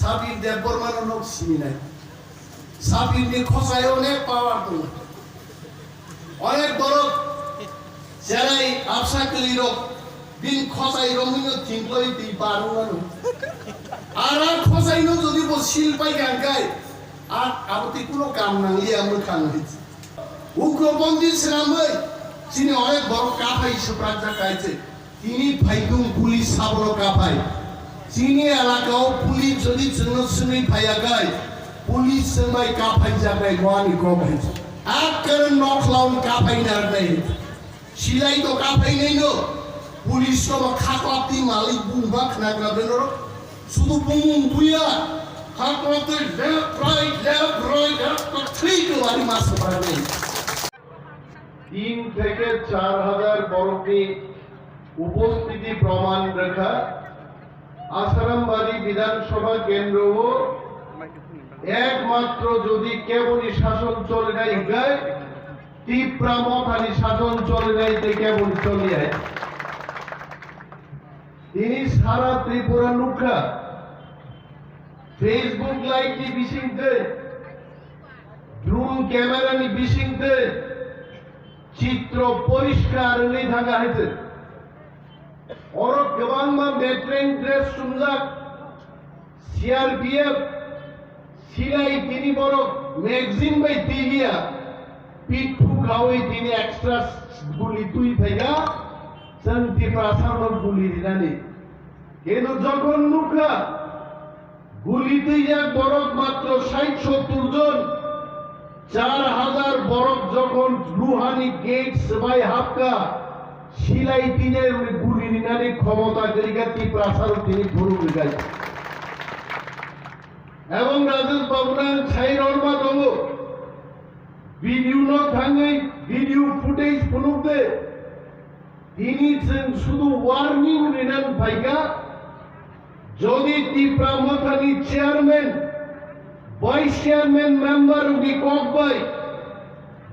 সাবির দেববর্মার লোক চিনি নাই সাবির নিয়ে খসায় অনেক পাওয়ার দল অনেক বড় যারাই আফসাকলি রোগ বিন খসাই রমিন থিংলই দি পারুনানো আর খসাইনো যদি বসিল পাই গানগায় আর আবতি কোনো কাম নাংলি আমরা খান হইছে উগ্রপন্থী শ্রামই তিনি অনেক বড় কাফাই সুপ্রাজ্জা কাইছে তিনি ভাইগুম পুলিশ সাবর কাফাই তিনি এলাকাও পুলিশ যদি জন্য শুনি ভাইয়া গায় পুলিশ সময় কাফাই যাবে গোয়ানি গোভাই আর কারণ নখলাউন কাফাই নার নাই সিলাই তো কাফাই নেই নো পুলিশ তো খাকলাতি মালিক বুমবা খানাগলা বেনর শুধু বুম বুইয়া খাকলাতে লেফট রাইট ঠিক ওয়ারি মাস পারে 3 থেকে 4000 বরফি উপস্থিতি প্রমাণ রেখা আসারামবাড়ি বিধানসভা কেন্দ্র একমাত্র যদি কেবলই শাসন চলে নাই গায় তীব্রামথানি শাসন চলে নাই কেবল চলে যায় তিনি সারা ত্রিপুরা নুখা ফেসবুক লাইভ নি বিশিংতে ড্রোন ক্যামেরা নি বিশিংতে চিত্র পরিষ্কার নেই থাকা হয়েছে और गोबां मेट्रेन ड्रेस सुमजाक सीआरपीएफ सिलाई तिनी बड़ मैगजीन बाई तिगिया पिठू खाओई तिनी एक्स्ट्रा गुली तुई फाइगा शांति प्रासारक गुली दिनानी केनु जखन नुखा गुलिते एक बरफ मात्र 60-70 जन 4000 बरफ जखन रुहानी गेट सबाई हाफका সিলাই তিনের গুলি নিনারে ক্ষমতা করিগা তি প্রাসার তিনি পুরো গায় এবং রাজেশ বাবুরান ছাই রর্মা দল ভিডিও ন থাঙ্গে ভিডিও ফুটেজ ফুলুতে তিনি শুধু ওয়ার্নিং নিনান ভাইগা যদি তি প্রামথানি চেয়ারম্যান ভাইস চেয়ারম্যান মেম্বার উনি ককবাই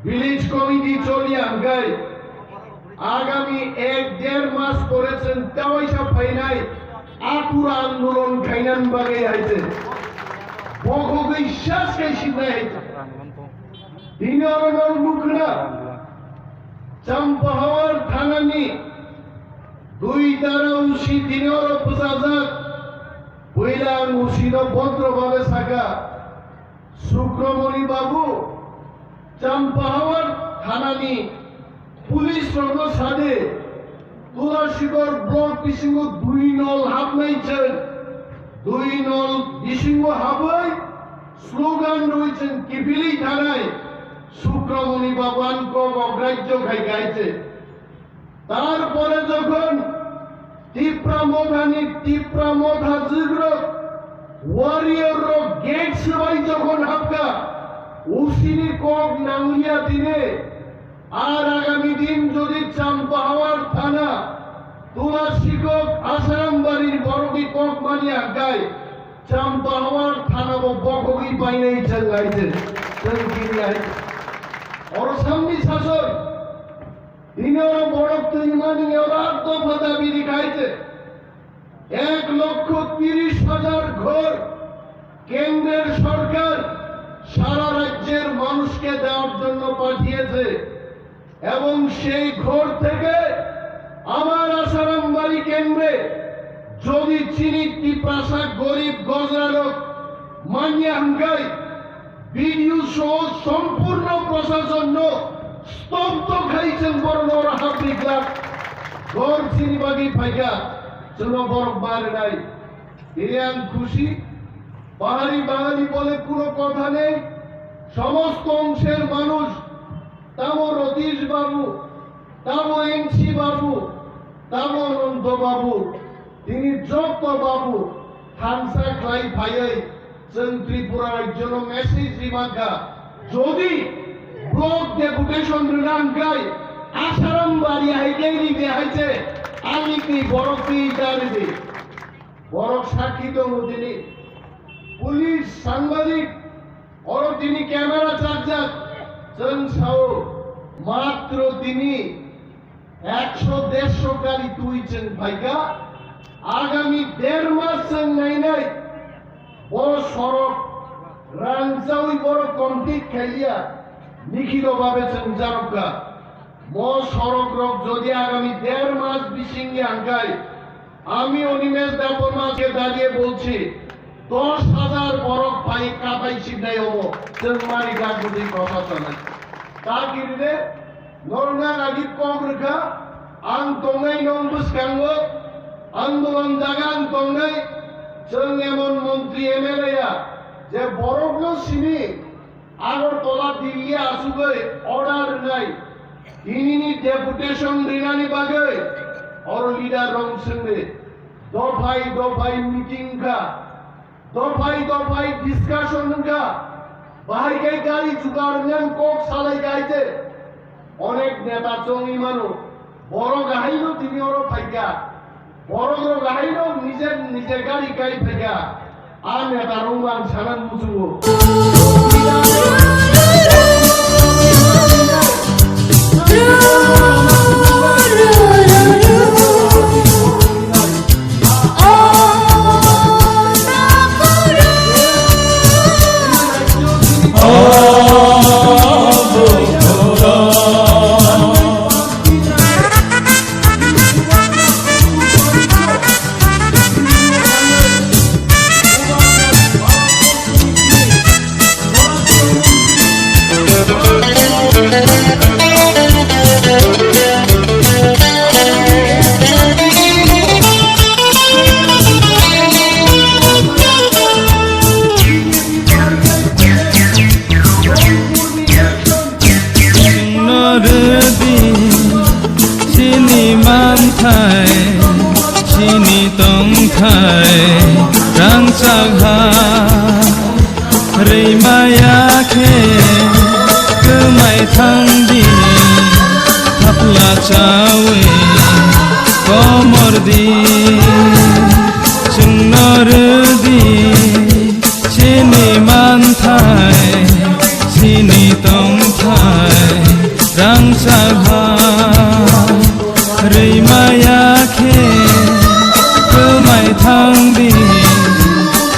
ভিলেজ কমিটি চলিয়া গায় আগামী 1-1.5 মাস করেছেন তাওয়াইসা ফাইনাই আতুরা আন্দোলন খাইনান বাগে আইছে বগো বিশ্বাস কে সিনাই দিনর মুখরা চম্পাহাওয়ার থানানি 2 দ্বারা উসি দিনর প্রশাসক বইলা মুসিদ ভদ্রভাবে থাকা শুক্রমণি বাবু চম্পাহাওয়ার থানানি পুলিশ সঙ্গ সাদে তুলাশিগর ব্লক বিসিংহ 2 নল হাব নাইছেন 2 নল বিসিংহ হাবই স্লোগান রয়েছেন কিপিলি থানায় শুক্রমণি বাবানক অগ্রাহ্য খাই গাইছে তারপরে যখন তীব্রামথা জিগ্র ওয়ারিয়র গেট সবাই যখন হাবকা উসিনি কক নাঙ্গিয়া দিনে আর আগামী দিন যদি চাম্পাহাওয়ার থানা তুলাশিকক আসারামবাড়ির বড়বি কক মানিয়া গায় চাম্পাহাওয়ার থানা বকবি পাইনাই চালাইছে অরসামনি শাসক তিনি ওরা বড় ইমানি ওরা দফা দাবি দেখাইছে 1,30,000 ঘর কেন্দ্রের সরকার সারা রাজ্যের মানুষকে দেওয়ার জন্য পাঠিয়েছে এবং সেই ঘর থেকে আমার আসারামবাড়ি কেন্দ্রে যদি চিনিটি প্রাসাদ গরিব গজরালোক মানিয়া হাঙ্গাই বিডিও সহ সম্পূর্ণ প্রশাসন স্তব্ধ খাইছেন বড় হাবি গ্লাস ঘর চিনিবাগি ফাইকা চলো বরফ বার নাই এরিয়ান খুশি পাহাড়ি বাঙালি বলে কোনো কথা নেই সমস্ত অংশের মানুষ তামো রতীশ বাবু তামো এনসি বাবু তামো অনন্ত বাবু তিনি যত বাবু খানসা খাই ভাইয়াই ত্রিপুরার জন্য মেসেজ রিমাকা যদি ব্লক ডেপুটেশন রিনাঙ্কাই আসারামবাড়ি হাইকেই দিতে হয়েছে আমি কি বরফি দাঁড়িয়ে বরফ সাক্ষী তো তিনি পুলিশ সাংবাদিক और তিনি ক্যামেরা চার্জার চনসাও মাত্র তিনি 100-150 গাড়ি তুইছেন ভাইগা আগামী 1.5 মাস নাই নাই বড় সড়ক রানসাউই বড় কমপ্লিট খাইয়া লিখিতভাবে জানকা সড়ক রক যদি আগামী 1.5 মাস বিশিঙ্গে আঙ্কায় আমি অনিমেষ দেবর মাঝে দাঁড়িয়ে বলছি 10,000 বরফ পাই কাপাই সিদ্ধাই হবো মারি গাছগুলি প্রশাসনে তার কিনে নরনা রাগিব কম রেখা আং তঙ্গাই নং বুসকাঙ্গো আন্দোলন জাগান তঙ্গাই जों एमन मन्त्री एमएलए जे बरफल सिनि आगरतला दिल्ली आसुगै अर्डार नाय इनिनि डेपुटेशन रिनानि बागै और लिडार रंग संगे दफाय मीटिंग का दफाय डिस्कशन का बाहाय गाय गाड़ी जुगाड़ नेन कोक सालाय गायते अनेक नेता चंगी मानु बड़ गाहायनो तिनि अरो फाइगा बर'नो गाहायनो निजे गाड़ी गाय फाइगा आ नेता रंगान सानान मुजुगो Sini tong thai rang sagha rei maya khe kemai thang di thapla chawe komor di sunor di sini man thai sini tong thai rang sagha rei maya khe kemai thang di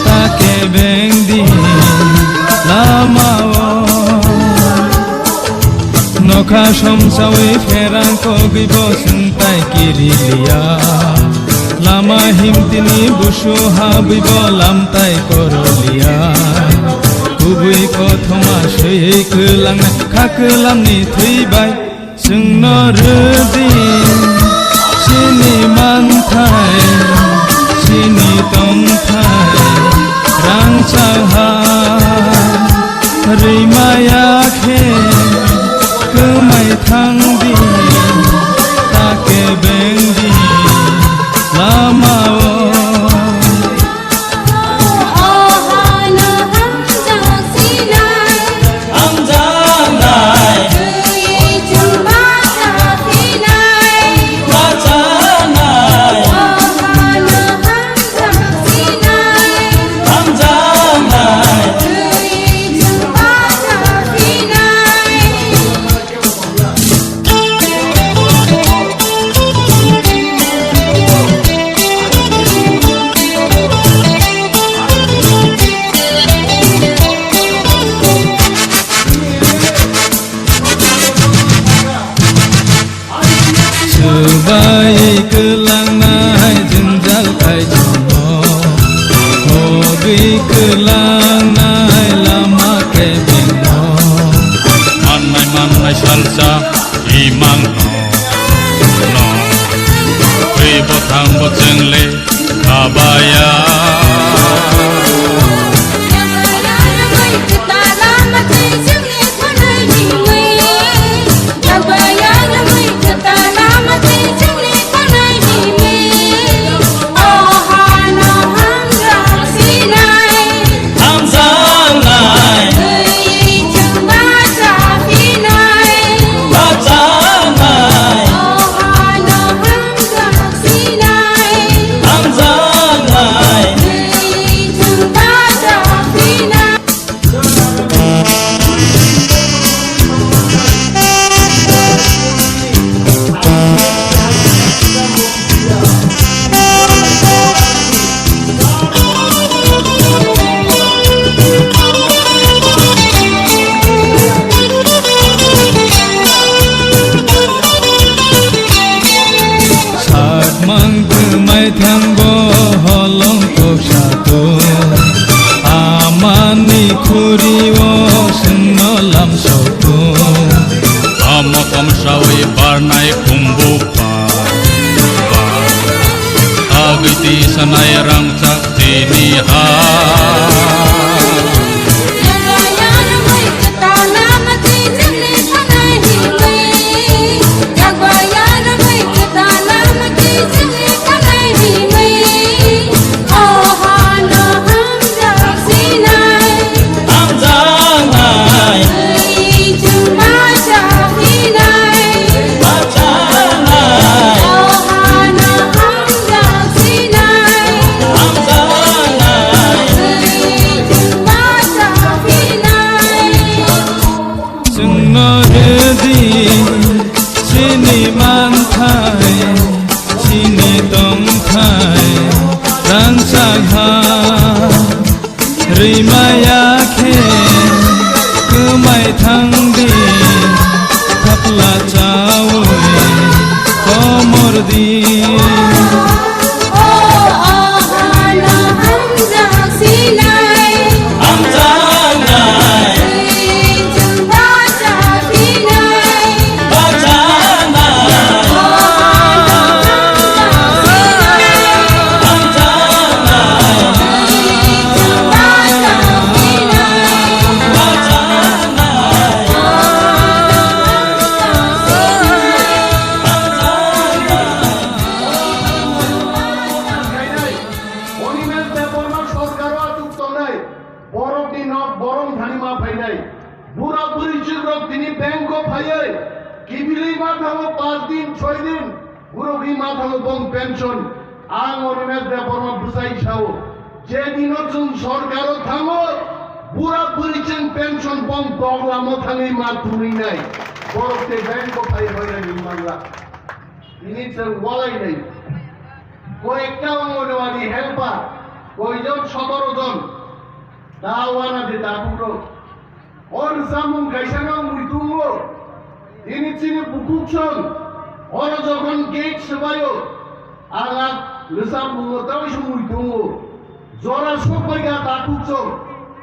take beng di lamao nokha somsawi ferang ko gibo suntai kirilia lama himtini busu habibo lamtai korolia kubui kothoma sei kelang khakelam ni theibai जोंनो रदि सिनि मानथाय सिनि तंथाय रां साहा रैमायाखे कमाय थांदि ताके बेंदि लामाओ Sebaik kelangai jenjal kai jono Hobi kelangai lama ke beno Manai salsa imang no Ribo tangbo jengle kabaya Bye. रैमायाखे गोमाय थांदि खाफ्ला चावै कमरदि pension ang orimet de porma busai chao je dino chung sorkaro thango bura purichen pension bom dogla mo thangi ma tuni nai borokte bank ko phai hoya ni mangla ini chen walai nai koekta anganwadi helper কয়জন 17 জন দাওয়ানা de dakuro or samun kaisana muitungo ini chini bukukchon or যখন gate সেবায়ো আলাপ লেসাম মুতাও সমুই দঙ্গো জরা সবাইগা তাকুচো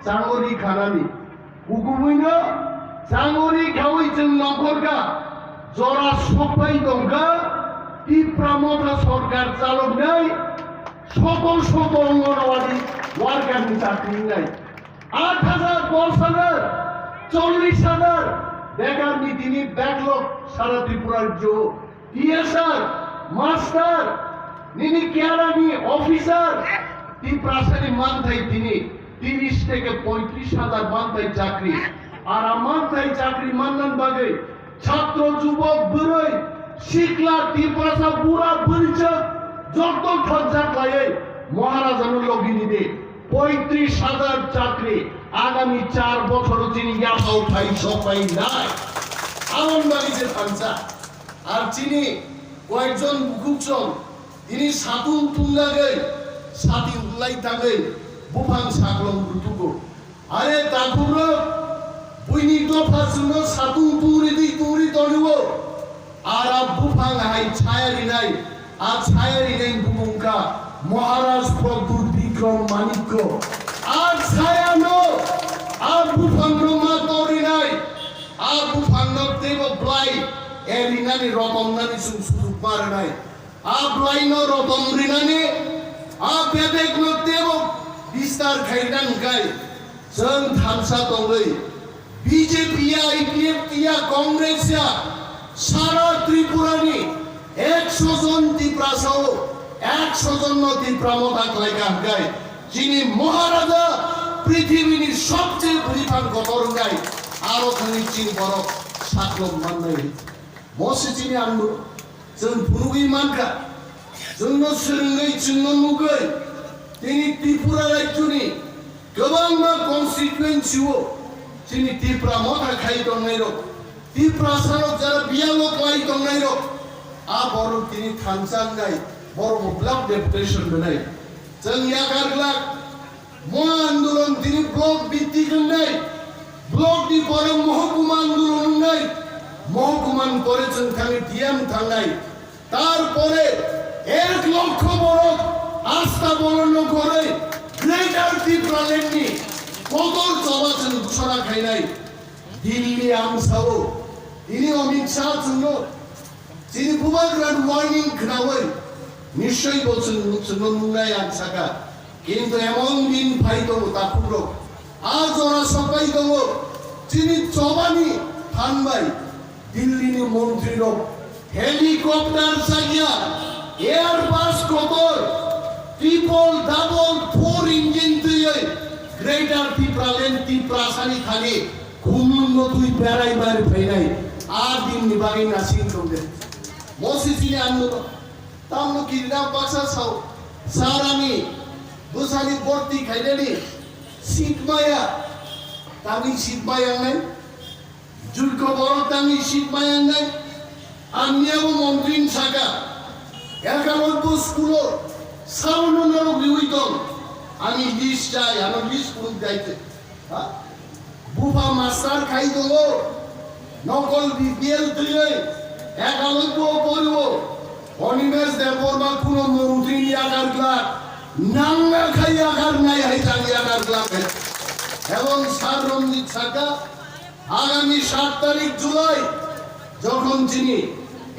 চাঙ্গরি খানানি উগুমুইনো চাঙ্গরি খাওই जों নগরগা জরা সবাই দঙ্গা টিপ্রামতা সরকার চালক নাই সকল সকল অঙ্গনওয়াড়ি ওয়ার্কারনি চাকরি নাই ৮,০০০ 10,০০০ ৪০,০০০ বেকার নীতি ব্যাকলগ সারা ত্রিপুরার জো টিএসআর মাস্টার নিনি কেরানি অফিসার ত্রিপুরাশালী মানতাই তিনি 30 থেকে 35,০০০ মানতাই চাকরি আর মানতাই চাকরি মাননান বাগে ছাত্র যুবক বুড়ই শিখলা ত্রিপুরাশা বুড়া বুড়িচক যত খরচা লাগে মহারাজানো লগিনি দে 35,০০০ চাকরি আগামী 4 বছর তিনি ইয়াফাও ফাই সবাই নাই আনন্দবাড়িতে পাঞ্চা আর চিনি কয়েকজন বুকুকজন তিনি সাতুন তুঙ্গাগে সাতি উল্লাই তাগে বুফাং সাগলং রুতুগো আরে তাকুরো বুইনি দফাসুনো সাতুন তুরি তলিও আর বুফাং হাই ছায়ারি নাই আর ছায়ারি নাই বুবুঙ্কা মহারাজ প্রভুর বিক্রম মানিক্য আর ছায়ানো আর বুফাং মা তরি নাই আর বুফাং দেব ব্লাই এরিনানি রতমনানি সুসুরু পারনাই আবলাইনো রতম রিনানি আবেদেক নতেব বিস্তার খাইনান গাই जों थामसा दङै বিজেপিয়া ইপিএফটিয়া কংগ্রেসিয়া সারা ত্রিপুরানি 100 জন ত্রিপুরাসাও 100 জন ত্রিপুরামতা লাইগা গাই যিনি মহারাজা পৃথিবীর সবচেয়ে বুড়িফান গতর গাই আরো খানি চিন বড় সাকলম মাননাই মসজিদনি আনলো जों बुरुगै मानखा जोंनो सोलोङै जोंनो नुगै दिनै त्रिपुरा रायजोनि गोबां कनस्टिटुएन्सिआव जोंनि त्रिपुरा मथा खाय दंनाय रक त्रिपुरा सारक जारा बियालक लाई दंनाय रक आ बर दिनै थांसांनाय बर ब्लक डेपुटेशन होनाय जों यागारग्लाक म आन्दोलन दिनै ब्लक बित्ति होनाय ब्लक नि बर महकुमा आन्दोलन होनाय মহকুমান করে जों খালি ডিএম থানায় তারপরে 1 লক্ষ বড় আস্থা বর্ণ করে গ্রেটার ত্রিপুরালেন্ডনি কতর জবাচন ঘোষণা খাই নাই দিল্লি আমসাও তিনি অমিত শাহ জন্য যিনি বুবাগ্রান ওয়ার্নিং খাওয়াই নিশ্চয়ই বলছেন জন্য নুনাই আনসাকা কিন্তু এমন দিন ফাইতো তাকুরো আজ ওরা সবাই দেবো যিনি জবানি থানবাই দিল্লির মন্ত্রীর হেলিকপ্টার সাইয়া এয়ারবাস কতর ট্রিপল ডাবল 4 ইঞ্জিন দিয়ে গ্রেটার ত্রিপুরালেন্ড ত্রিপুরাসানি খালি ঘুমলুঙ্গ তুই বেড়াই বাইরে ফেরাই আর দিন নিবাগি নাসিন তোদের মসজিদে আনলো তামলো কিরা বাসা সাও সারানি বুসানি বর্তি খাইলেনি সিটমায়া তামি সিটমায়া নাই যুগ বড় তামি সিটমায়া নাই আমিও মন্ত্রী থাকা 11 স্কুল সাউন্ডনর বিউইতন আমি লিস্ট চাই, আমি লিস্ট কোন যাইতে বুফা মাস্টার খাই দেবো, নকল বিপিএল তুলে একালব্য করব, অনিমেষ দেববর্মা কোন মন্ত্রী আকার গ্লাস নাঙ্গা খাই আকার নাই হাইতালি আকার গ্লাস। এবং স্যার রঞ্জিত সাকা আগামী 7 তারিখ জুলাই যখন তিনি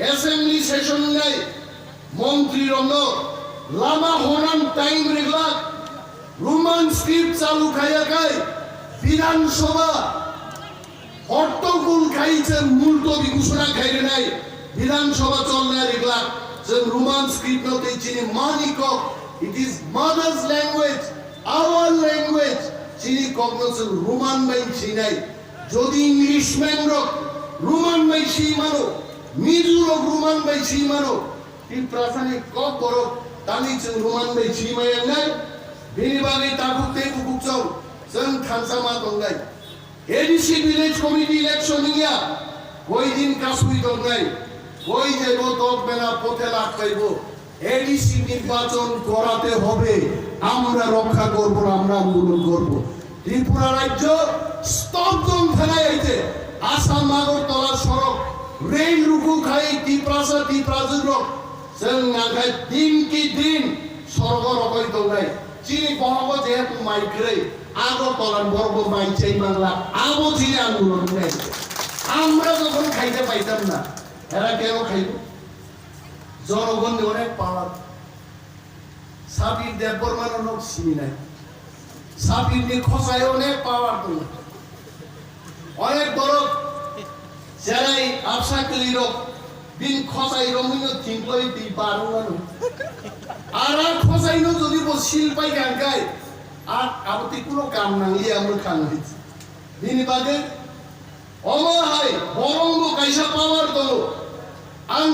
অ্যাসেম্বলি সেশন নেয়, মন্ত্রী রঙ্গ লামা হনান টাইম রেগলা রোমান স্ক্রিপ্ট চালু খাইয়া খায় বিধানসভা হট্টগোল খাইছে, মুলতবি ঘোষণা খাইরে নাই বিধানসভা চলনা রেগলা যে রোমান স্ক্রিপ্ট নতে চিনি Manik, it is mother's language, our language চিনি কগনোসেন রোমান বাই চিনাই। যদি ইংলিশম্যান রক রোমান বাই সেই মানো, মিজু রক রোমান বাই সেই মানো, এই প্রাসানিক কক করক তানি जों রোমান বাই সেই মাই নাই बेनि बागै ताकुते कुकुकजों जों खानसामा दंनाय एडिसि ভিলেজ কমিটি ইলেকশন নিয়া কই দিন কাসুই দংনাই কই যেব দক বেলা পথে লাগতাইব। এডিসি নির্বাচন করাতে হবে, আমরা রক্ষা করব, আমরা আন্দোলন করব। ত্রিপুরা রাজ্য স্তব্ধন ফেলাই আইতে আসাম আগরতলা সড়ক রেল রুকু খাই টিপ্রাজুর जों नागाय दिन की दिन সড়ক রকই দংনাই চিনি বহব যেহেতু মাইগ্রে আগরতলার বর্গ মাইচাই বাংলা আবো চিনি আন্দোলন নেই। আমরা যখন খাইতে পাইতাম না, এরা কেন খাইব? জনগণ অনেক পাওয়ার। সাবির দেববর্মার লোক চিনি নাই, সাবির নিয়ে খসায় অনেক পাওয়ার দল, অনেক বড় যারাই আবসা কলির বিন খসাই রমিন থিংলই দি বারুয়ানো আর খসাইনো যদি বসিল পাই গানগাই আর আবতি কোনো কাম নাংলি আমরা খান হইছে বিনি বাদে অমহাই বরঙ্গ কাইসা পাওয়ার দল আং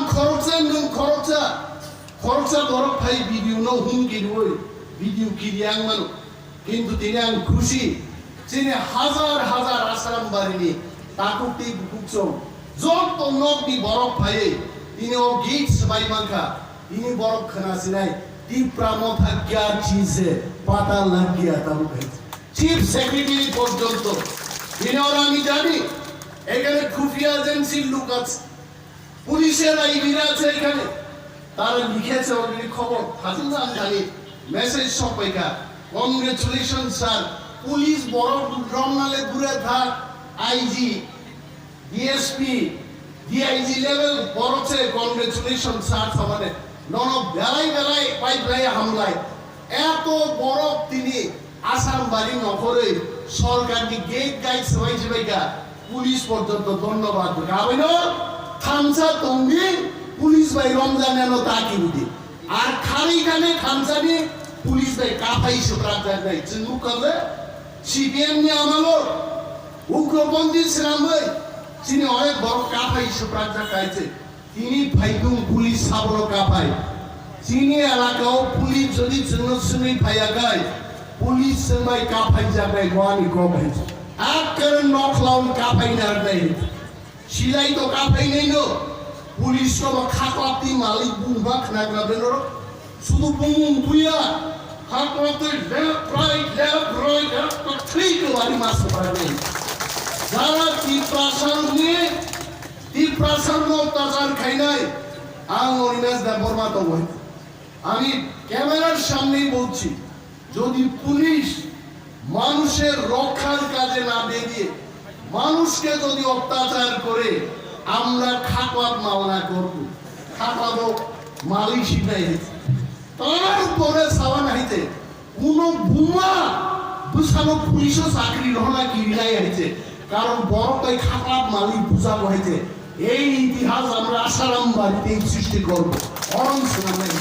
খরচা বরফ ভাই ভিডিও ন হুম কিরবই ভিডিও কিরি আং মানো কিন্তু তিনি আং খুশি তিনি হাজার হাজার আশ্রম বাড়িনি তাকুতি বুকসং যত নকদি বরফ ভাই তিনি ও গীত সবাই মানখা তিনি বরফ খানাছিনাই টিপ্রা মথা क्या चीज है पता लग गया तब भाई চিফ সেক্রেটারি পর্যন্ত তিনি আর আমি জানি এখানে খুফিয়া এজেন্সির লোক আছে, পুলিশের আইবিরা আছে এখানে, তারা লিখেছে অলরেডি খবর হাজির নাম জানি মেসেজ সবাইকা কংগ্রেচুলেশন স্যার পুলিশ বড় রমনালে ঘুরে থাক আইজি ডিএসপি ডিআইজি লেভেল বড়ছে কংগ্রেচুলেশন স্যার সমানে নন বেলায় পাইপলাই হামলায় এত বড় তিনি আসাম বাড়ি নকরে সরকারকে গেট গাইড সবাই সবাইকা পুলিশ পর্যন্ত ধন্যবাদ গাবেন থামসা তঙ্গি পুলিশ ভাই রমজান এনো তাকি বুঝি আর খালি গানে খামসানি পুলিশ ভাই কাফাই সুপ্রাত নাই চিনু করলে সিপিএম নি আমালো উগ্রপন্থী শ্রীরামই তিনি অনেক বড় কাফাই সুপ্রাত খাইছে তিনি ভাইগুম পুলিশ সাবলো কাফাই চিনি এলাকাও পুলিশ যদি চিন্নসুনি ভাইয়া গায় পুলিশ সবাই কাফাই যাবে গোয়ানি গোভাই আকার নকলাউন কাফাই না নাই সিলাই তো কাফাই নেই নো পুলিশ তো খাকলাতি মালিক বুবা খানাগলা বেনর শুধু বুম বুয়া খাকলাতে লেফট রাইট ঠিক বাড়ি মাস পারে নেই যারা টিপ্রাসার অত্যাচার খাই নাই আং অনিমেষ দেববর্মা তো বই আমি ক্যামেরার সামনেই বলছি, যদি পুলিশ মানুষের রক্ষার কাজে না বেরিয়ে মানুষকে যদি অত্যাচার করে আমরা খাকলাত মাওনা করব খাকলাতো মালিক শিখাই তার উপরে সাওয়ান হাইতে কোনো বুমা বুঝানো পুলিশও চাকরি রহনা কিরিলাই হাইছে কারণ বড়টাই খাকলাত মালিক বুঝাবো হাইছে এই ইতিহাস আমরা আসারাম বাড়িতে সৃষ্টি করবো অরণ শোনা নাই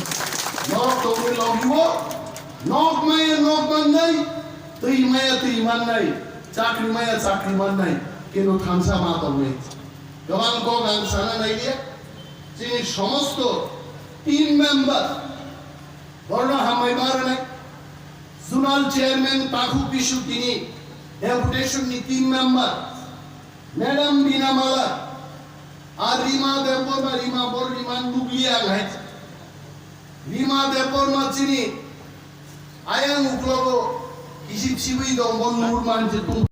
নরক তবে লাগিব নখ মায়ে নখ মান নাই তুই মান নাই চাকরি মান নাই কিন্তু থামসা মা তবে গবান গান সানা নাই দিয়ে তিনি সমস্ত 3 মেম্বার বর্ণ হামাইবার নাই জোনাল চেয়ারম্যান তাকু পিসু তিনি ডেপুটেশন নি 3 মেম্বার ম্যাডাম বিনামালা আর রিমা দেববর্মা নুগলিয়া গাইছে রিমা দেববর্মা চিনি ayang uklogo kisip sibui dong bon nur man jetung